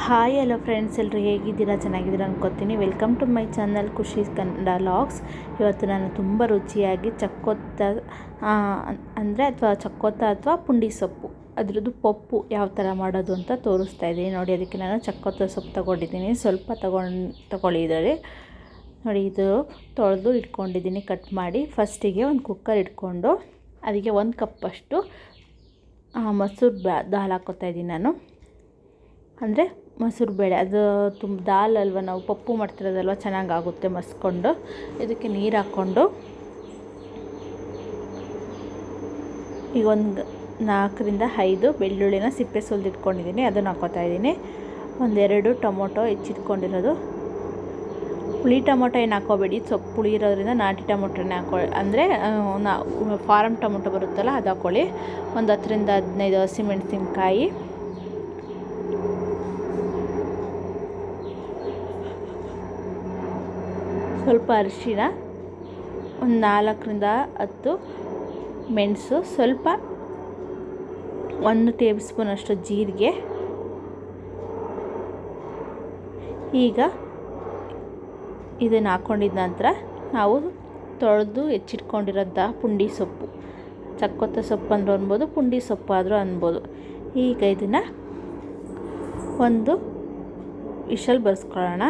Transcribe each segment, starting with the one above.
Hi hello friends, ಎಲ್ಲರೂ ಹೇಗಿದ್ದೀರಾ? ಚೆನ್ನಾಗಿದ್ದೀರಾ ಅನ್ಕೋತೀನಿ. ವೆಲ್ಕಮ್ ಟು ಮೈ ಚಾನಲ್ ಖುಷಿ ಕನ್ನಡ ಲಾಗ್ಸ್. ಇವತ್ತು ನಾನು ತುಂಬ ರುಚಿಯಾಗಿ ಚಕ್ಕೊತ್ತ ಅಥವಾ ಪುಂಡಿ ಸೊಪ್ಪು ಅದರದ್ದು ಪಪ್ಪು ಯಾವ ಥರ ಮಾಡೋದು ಅಂತ ತೋರಿಸ್ತಾ ಇದ್ದೀನಿ ನೋಡಿ. ಅದಕ್ಕೆ ನಾನು ಚಕ್ಕೊತ್ತ ಸೊಪ್ಪು ತೊಗೊಂಡಿದ್ದೀನಿ. ಸ್ವಲ್ಪ ತಗೊಳ್ಳಿದ್ದಾರೆ ನೋಡಿ. ಇದು ತೊಳೆದು ಇಟ್ಕೊಂಡಿದ್ದೀನಿ ಕಟ್ ಮಾಡಿ. ಫಸ್ಟಿಗೆ ಒಂದು ಕುಕ್ಕರ್ ಇಟ್ಕೊಂಡು ಅದಕ್ಕೆ 1 ಕಪ್ಪಷ್ಟು ಮೊಸರು ದಾಲ್ ಹಾಕ್ಕೋತಾ ಇದ್ದೀನಿ ನಾನು. ಅಂದರೆ ಮೊಸರು ಬೇಳೆ, ಅದು ತುಂಬ ದಾಲ್ ಅಲ್ವ, ನಾವು ಪಪ್ಪು ಮಾಡ್ತಿರೋದಲ್ವ, ಚೆನ್ನಾಗಾಗುತ್ತೆ ಮಸ್ಕೊಂಡು. ಇದಕ್ಕೆ ನೀರು ಹಾಕ್ಕೊಂಡು ಈಗ ಒಂದು 4 ರಿಂದ 5 ಬೆಳ್ಳುಳ್ಳಿನ ಸಿಪ್ಪೆ ಸುಲಿದಿಟ್ಕೊಂಡಿದ್ದೀನಿ, ಅದನ್ನು ಹಾಕ್ಕೋತಾ ಇದ್ದೀನಿ. 1-2 ಟೊಮೊಟೊ ಹೆಚ್ಚಿಟ್ಕೊಂಡಿರೋದು. ಹುಳಿ ಟೊಮೊಟೊ ಏನು ಹಾಕೋಬೇಡಿ, ಸೊಪ್ಪು ಹುಳಿ ಇರೋದ್ರಿಂದ ನಾಟಿ ಟೊಮೊಟೊನೇ ಹಾಕೊಳ್ಳಿ. ಅಂದರೆ ಫಾರಮ್ ಟೊಮೊಟೊ ಬರುತ್ತಲ್ಲ ಅದು ಹಾಕ್ಕೊಳ್ಳಿ. ಒಂದು 10 ರಿಂದ 15 ಹಸಿಮೆಣಸಿನ್ಕಾಯಿ, ಸ್ವಲ್ಪ ಅರಿಶಿಣ, ಒಂದು 4 ರಿಂದ 10 ಮೆಣಸು, ಸ್ವಲ್ಪ 1 ಟೇಬಲ್ ಸ್ಪೂನ್ ಅಷ್ಟು ಜೀರಿಗೆ. ಈಗ ಇದನ್ನು ಹಾಕ್ಕೊಂಡಿದ್ದ ನಂತರ ನಾವು ತೊಳೆದು ಹೆಚ್ಚಿಟ್ಕೊಂಡಿರೋಂಥ ಪುಂಡಿ ಸೊಪ್ಪು, ಚಕ್ಕೊತ್ತ ಸೊಪ್ಪು ಅಂದರೂ ಅನ್ಬೋದು, ಪುಂಡಿ ಸೊಪ್ಪು ಆದರೂ ಅನ್ಬೋದು. ಈಗ ಇದನ್ನು ಒಂದು ವಿಷಲ್ ಬರ್ಸ್ಕೊಳ್ಳೋಣ.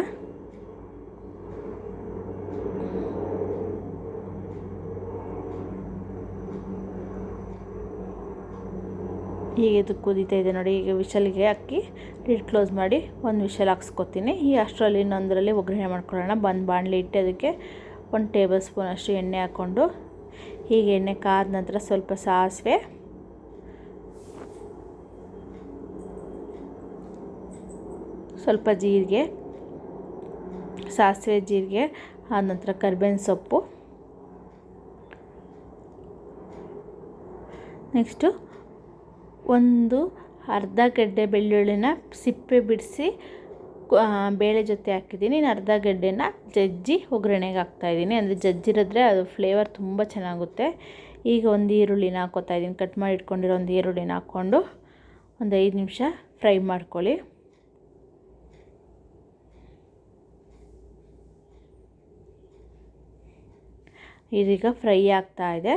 ಈಗ ಇದು ಕುದೀತಾ ಇದೆ ನೋಡಿ. ಈಗ ವಿಷಲ್ಗೆ ಹಾಕಿ ಲಿಡ್ ಕ್ಲೋಸ್ ಮಾಡಿ ಒಂದು ವಿಷಲ್ ಹಾಕ್ಸ್ಕೊತೀನಿ. ಈ ಅಷ್ಟರಲ್ಲಿ ಇನ್ನೊಂದರಲ್ಲಿ ಒಗ್ಗರಣೆ ಮಾಡ್ಕೊಳ್ಳೋಣ. ಬಾಣಲಿ ಇಟ್ಟು ಅದಕ್ಕೆ 1 ಟೇಬಲ್ ಸ್ಪೂನ್ ಅಷ್ಟು ಎಣ್ಣೆ ಹಾಕ್ಕೊಂಡು, ಹೀಗೆ ಎಣ್ಣೆ ಕಾದ ನಂತರ ಸ್ವಲ್ಪ ಸಾಸಿವೆ, ಸ್ವಲ್ಪ ಜೀರಿಗೆ, ಸಾಸಿವೆ ಜೀರಿಗೆ ಆದ ನಂತರ ಕರಿಬೇವಿನ ಸೊಪ್ಪು, ನೆಕ್ಸ್ಟು ಒಂದು ಅರ್ಧ ಗೆಡ್ಡೆ ಬೆಳ್ಳುಳ್ಳಿನ ಸಿಪ್ಪೆ ಬಿಡಿಸಿ ಬೇಳೆ ಜೊತೆ ಹಾಕಿದ್ದೀನಿ. ಇನ್ನು ಅರ್ಧ ಗೆಡ್ಡೆನ ಜಜ್ಜಿ ಒಗ್ಗರಣೆಗೆ ಹಾಕ್ತಾಯಿದ್ದೀನಿ. ಅಂದರೆ ಜಜ್ಜಿರಿದ್ರೆ ಅದು ಫ್ಲೇವರ್ ತುಂಬ ಚೆನ್ನಾಗುತ್ತೆ. ಈಗ ಒಂದು ಈರುಳ್ಳಿನ ಹಾಕ್ಕೋತಾ ಇದ್ದೀನಿ. ಕಟ್ ಮಾಡಿ ಇಟ್ಕೊಂಡಿರೋ ಒಂದು ಈರುಳ್ಳಿನ ಹಾಕ್ಕೊಂಡು ಒಂದು 5 ನಿಮಿಷ ಫ್ರೈ ಮಾಡ್ಕೊಳ್ಳಿ. ಇದೀಗ ಫ್ರೈ ಆಗ್ತಾ ಇದೆ.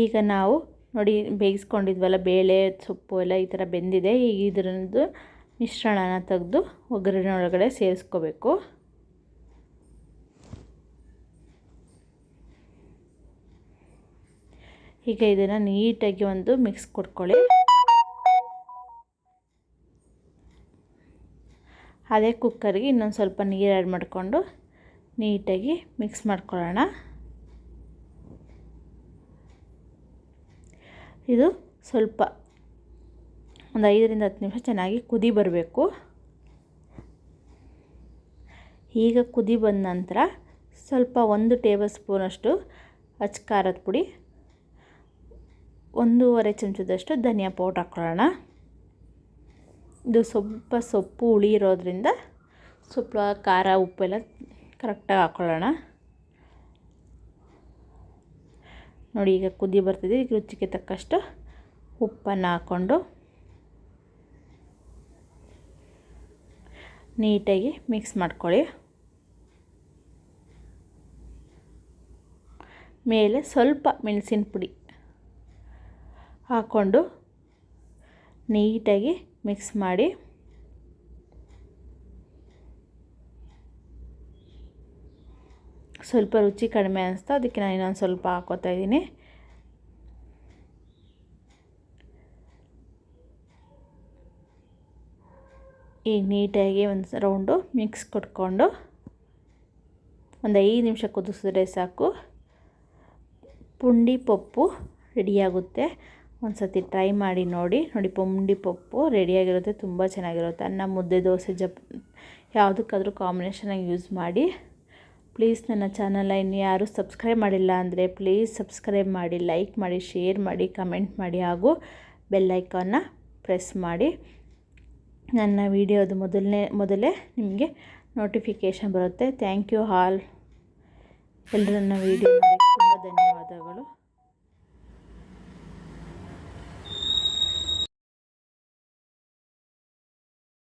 ಈಗ ನಾವು ನೋಡಿ ಬೇಯಿಸ್ಕೊಂಡಿದ್ವಲ್ಲ ಬೇಳೆ ಸೊಪ್ಪು ಎಲ್ಲ ಈ ಥರ ಬೆಂದಿದೆ. ಈಗ ಇದರದ್ದು ಮಿಶ್ರಣನ ತೆಗೆದು ಒಗ್ಗರಣೆ ಒಳಗಡೆ ಸೇರಿಸ್ಕೋಬೇಕು. ಈಗ ಇದನ್ನು ನೀಟಾಗಿ ಒಂದು ಮಿಕ್ಸ್ ಕೊಟ್ಕೊಳ್ಳಿ. ಅದೇ ಕುಕ್ಕರ್ಗೆ ಇನ್ನೊಂದು ಸ್ವಲ್ಪ ನೀರು ಆ್ಯಡ್ ಮಾಡಿಕೊಂಡು ನೀಟಾಗಿ ಮಿಕ್ಸ್ ಮಾಡ್ಕೊಳ್ಳೋಣ. ಇದು ಸ್ವಲ್ಪ ಒಂದು 5 ರಿಂದ 10 ನಿಮಿಷ ಚೆನ್ನಾಗಿ ಕುದಿ ಬರಬೇಕು. ಈಗ ಕುದಿ ಬಂದ ನಂತರ ಸ್ವಲ್ಪ 1 ಟೇಬಲ್ ಸ್ಪೂನಷ್ಟು ಅಚ್ಚ ಖಾರದ ಪುಡಿ, 1.5 ಚಮಚದಷ್ಟು ಧನಿಯಾ ಪೌಡ್ರ್ ಹಾಕ್ಕೊಳ್ಳೋಣ. ಇದು ಸ್ವಲ್ಪ ಸೊಪ್ಪು ಹುಳಿ ಇರೋದ್ರಿಂದ ಸ್ವಲ್ಪ ಖಾರ ಉಪ್ಪೆಲ್ಲ ಕರೆಕ್ಟಾಗಿ ಹಾಕ್ಕೊಳ್ಳೋಣ. ನೋಡಿ ಈಗ ಕುದಿ ಬರ್ತಿದೆ. ಈಗ ರುಚಿಗೆ ತಕ್ಕಷ್ಟು ಉಪ್ಪನ್ನು ಹಾಕ್ಕೊಂಡು ನೀಟಾಗಿ ಮಿಕ್ಸ್ ಮಾಡ್ಕೊಳ್ಳಿ. ಮೇಲೆ ಸ್ವಲ್ಪ ಮೆಣಸಿನ ಪುಡಿ ಹಾಕ್ಕೊಂಡು ನೀಟಾಗಿ ಮಿಕ್ಸ್ ಮಾಡಿ ಸ್ವಲ್ಪ ರುಚಿ ಕಡಿಮೆ ಅನಿಸ್ತಾ ಅದಕ್ಕೆ ನಾನು ಇನ್ನೊಂದು ಸ್ವಲ್ಪ ಹಾಕ್ಕೋತಾ ಇದ್ದೀನಿ. ಈಗ ನೀಟಾಗಿ ಒಂದು ರೌಂಡು ಮಿಕ್ಸ್ ಕೊಟ್ಕೊಂಡು ಒಂದು 5 ನಿಮಿಷ ಕುದಿಸಿದ್ರೆ ಸಾಕು. ಪುಂಡಿ ಪಪ್ಪು ರೆಡಿಯಾಗುತ್ತೆ. ಒಂದು ಸತಿ ಟ್ರೈ ಮಾಡಿ ನೋಡಿ. ಪುಂಡಿ ಪಪ್ಪು ರೆಡಿಯಾಗಿರುತ್ತೆ, ತುಂಬ ಚೆನ್ನಾಗಿರುತ್ತೆ. ಅನ್ನ, ಮುದ್ದೆ, ದೋಸೆ, ಯಾವುದಕ್ಕಾದರೂ ಕಾಂಬಿನೇಷನಾಗಿ ಯೂಸ್ ಮಾಡಿ. ಪ್ಲೀಸ್ ನನ್ನ ಚಾನಲ್ನ ಇನ್ನು ಯಾರೂ ಸಬ್ಸ್ಕ್ರೈಬ್ ಮಾಡಿಲ್ಲ ಅಂದರೆ ಪ್ಲೀಸ್ ಸಬ್ಸ್ಕ್ರೈಬ್ ಮಾಡಿ, ಲೈಕ್ ಮಾಡಿ, ಶೇರ್ ಮಾಡಿ, ಕಮೆಂಟ್ ಮಾಡಿ, ಹಾಗೂ ಬೆಲ್ ಐಕಾನ್ನ ಪ್ರೆಸ್ ಮಾಡಿ. ನನ್ನ ವಿಡಿಯೋದು ಮೊದಲೇ ನಿಮಗೆ ನೋಟಿಫಿಕೇಷನ್ ಬರುತ್ತೆ. Thank you all. ಎಲ್ಲರೂ ನನ್ನ ವಿಡಿಯೋ ನೋಡಿ ತುಂಬ ಧನ್ಯವಾದಗಳು.